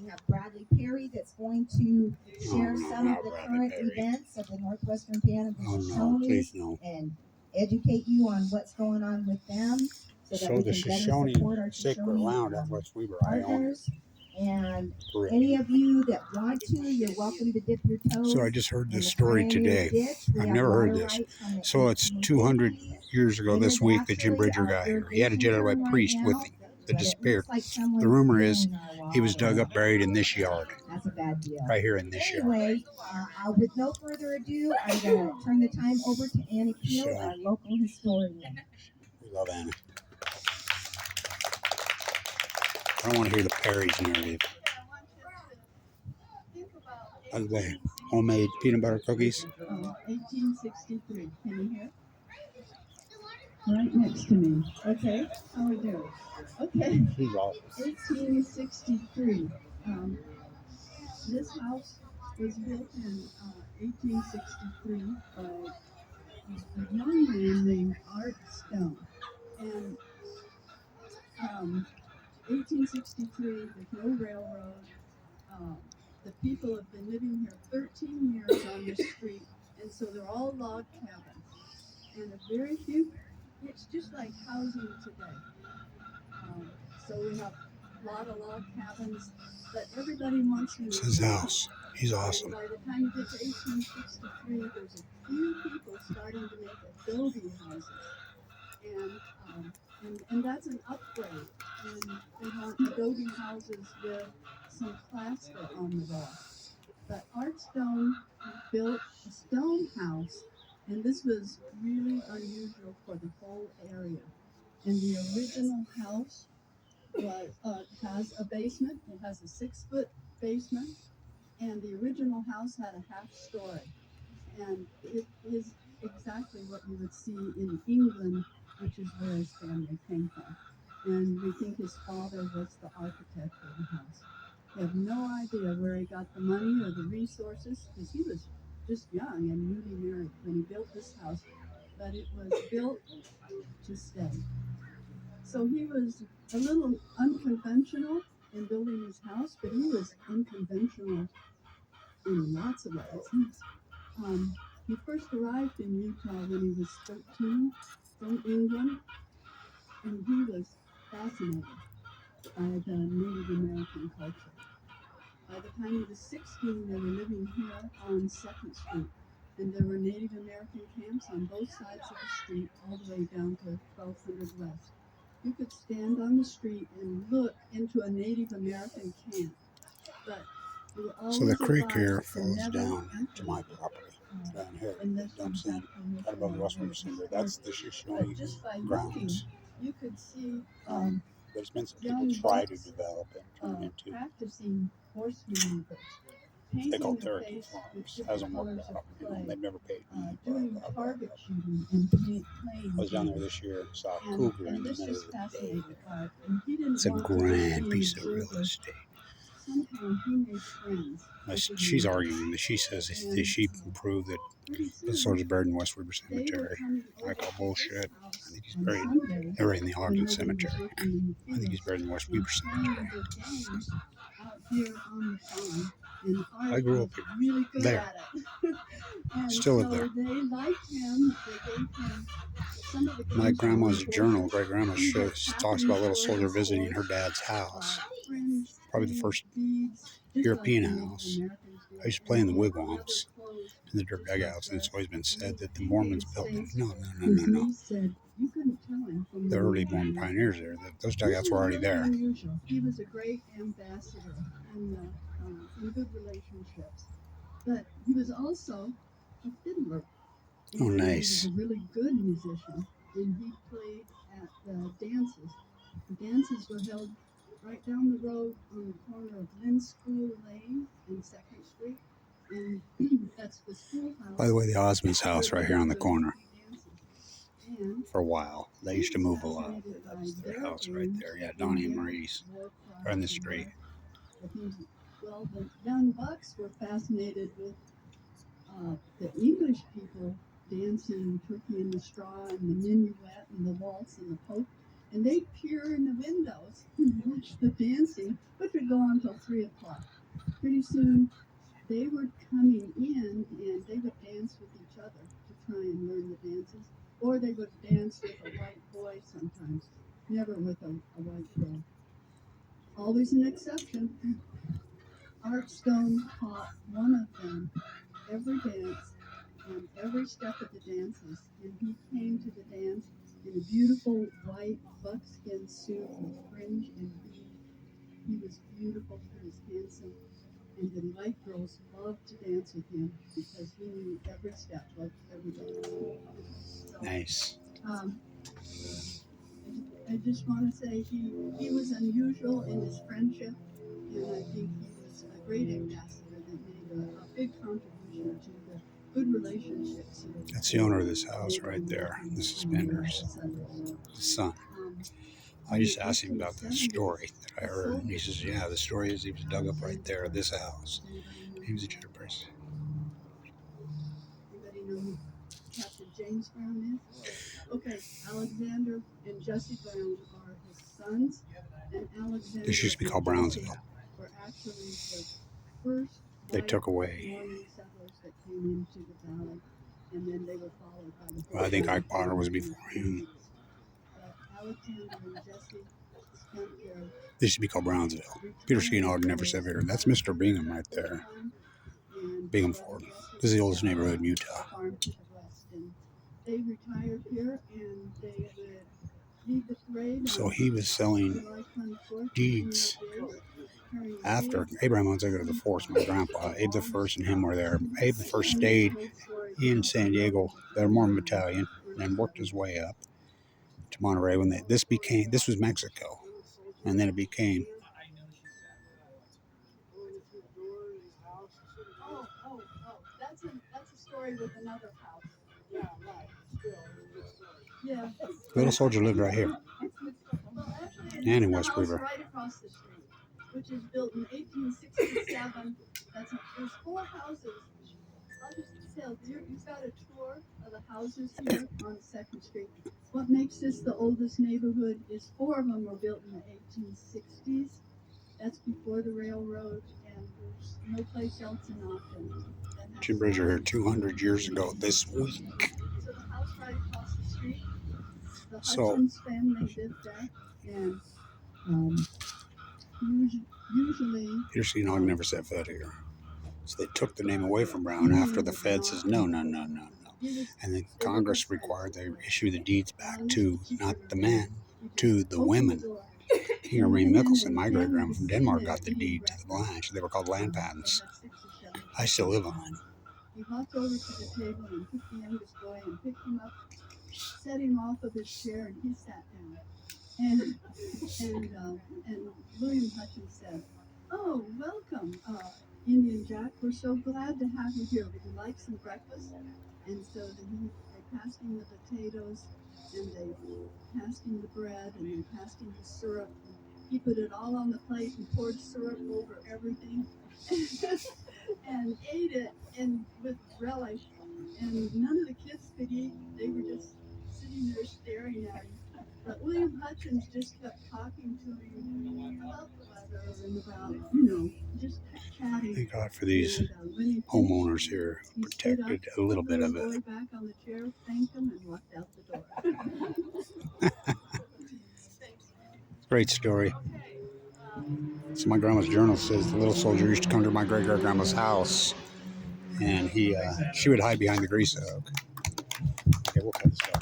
We have Bradley Perry that's going to share some of the current events of the Northwestern Band of the Shoshone and educate you on what's going on with them so that we the can better Shoshone support our Sacred Shoshone Lounge at West Weber, partners. And any of you that want to, you're welcome to dip your toes. So I just heard this story today. I've never heard this. So it's 200 years ago this week that Jim Bridger got here. He had a Jedi priest with him that disappeared. The rumor is he was dug up, buried in this yard. That's a bad deal. Right here in this yard. Anyway, with no further ado, I'm going to turn the time over to Anna Keel, our local historian. We love Anna. I don't want to hear the Perry's narrative. By the way, homemade peanut butter cookies. 1863. Can you hear? Right next to me. Okay. How are we doing? Okay. She's awesome. 1863. This house was built in 1863 by a young man named Art Stone. And 1863, there's no railroad. The people have been living here 13 years on the street, and so they're all log cabins. And a very few, it's just like housing today. So we have a lot of log cabins, but everybody wants to. It's his house. He's awesome. By the time you get to 1863, there's a few people starting to make adobe houses. And that's an upgrade. And they want adobe houses with some plaster on the wall. But Art Stone built a stone house, and this was really unusual for the whole area. And the original house has a basement. It has a 6-foot basement, and the original house had a half story. And it is exactly what you would see in England, which is where his family came from. And we think his father was the architect of the house. We have no idea where he got the money or the resources, because he was just young and newly married when he built this house, but it was built to stay. So he was a little unconventional in building his house, but he was unconventional in lots of ways. He first arrived in Utah when he was 13 from England, and he was fascinated by the Native American culture. By the time he was 16, they were living here on 2nd Street, and there were Native American camps on both sides of the street, all the way down to 1200 West. You could stand on the street and look into a Native American camp, but so the creek here flows down to my property. Down here, dumps in right above the West Weber Cemetery. That's the Shoshone grounds. You could see There's been some people try to develop it, turn into practicing horse maneuvers. they call Cherokee farms. Hasn't worked out. They've never paid me. Doing target shooting and playing. I was down there this year and saw a cougar in the middle of the day. It's a want grand piece of real estate. Somehow he made friends. She's arguing that she says the sheep can prove that the sword's buried in West Weber Cemetery. I call bullshit. I think he's buried in the Ogden Cemetery. I think he's buried in the West Weber Cemetery. I grew up here. There. Still live there. My grandma's journal, great grandma, talks about a little soldier visiting her dad's house. Probably the first European house. I used to play in the wigwams, in the dirt dugouts, and it's always been said that the Mormons built it. No. The early Mormon pioneers there, those dugouts were already there. He was a great ambassador and good relationships, but he was also a fiddler. Oh, nice. He was a really good musician, and he played at the dances. The dances were held right down the road on the corner of Lynn School Lane and 2nd Street, and that's the schoolhouse. By the way, the Osmond's house right here on the corner. For a while, they used to move a lot. That's their house right there. Yeah, Donnie and Marie's right on the street. Well, the young bucks were fascinated with the English people dancing turkey in the straw and the minuet and the waltz and the polka. and they'd peer in the windows and watch the dancing, which would go on till 3 o'clock. Pretty soon, they were coming in and they would dance with each other to try and learn the dances, or they would dance with a white boy sometimes, never with a white girl. Always an exception. Art Stone taught one of them every dance and every step of the dances, and he came to the dance in a beautiful white buckskin suit with fringe and bead. He was beautiful, he was handsome, and the white girls loved to dance with him because he knew every step of every dance. So, Nice. I just want to say he was unusual in his friendship, and I think he was a great ambassador that made a big contribution to the good relationships. That's the owner of this house right there, the suspenders, the son. I just asked him about the story that I heard, and he says, yeah, the story is he was dug up right there at this house. He was a Jewish person. Anybody know who Captain James Brown is? Okay, Alexander and Jesse Brown are his sons, and Alexander This used to be called Brownsville. were actually the first They took away. Mormon settlers that came into the valley, and then they were followed by the. Well, I think Ike Potter was before him. Alexander and Jesse spent their. This used to be called Brownsville. Peter Ski and Ogden never said here. That's Mr. Bingham right there. Bingham Ford. This is the oldest neighborhood in Utah. They retired here and they would lead the parade. So he was selling deeds after Abraham Alexander the Fourth, my grandpa. Abe the First and him were there. Abe the First stayed in San Diego, their Mormon battalion, and worked his way up to Monterey. When this was Mexico, and then it became. Oh, that's a story with another house. Yeah, right. Yeah. Little Soldier lived right here. And in West Weaver. Right across the street, which is built in 1867. There's 4 houses. I'll just tell you, you've got a tour of the houses here on 2nd Street. What makes this the oldest neighborhood is 4 of them were built in the 1860s. That's before the railroad, and there's no place else in Ogden. Jim Bridger here 200 years ago this week. So the house right across the street, the Hudson's family lived there, and usually Peter Ski and Ogden never set foot here. So they took the name away from Brown after the Fed says no. And then Congress required they issue the deeds back to not the men, to the women. Here, Marie Mickelson, my great grandma from Denmark, got the deed to the Blanch. They were called land patents. I still live on it. He walked over to the table and took the youngest boy and picked him up, set him off of his chair, and he sat down. And William Hutchins said, "Oh, welcome, Indian Jack. We're so glad to have you here. Would you like some breakfast?" And so they passed him the potatoes, and they passed him the bread, and they passed him the syrup. And he put it all on the plate and poured syrup over everything, and ate it and with relish. And none of the kids could eat. They were just sitting there staring at him. But William Hutchins just kept talking to him about the weather and about, just chatting. Thank God for these homeowners here who protected a little bit of it. Back on the chair, thanked him, and walked out the door. Great story. So my grandma's journal says the little soldier used to come to my great-great-grandma's house, and she would hide behind the grease oak. Okay, we'll cut this off.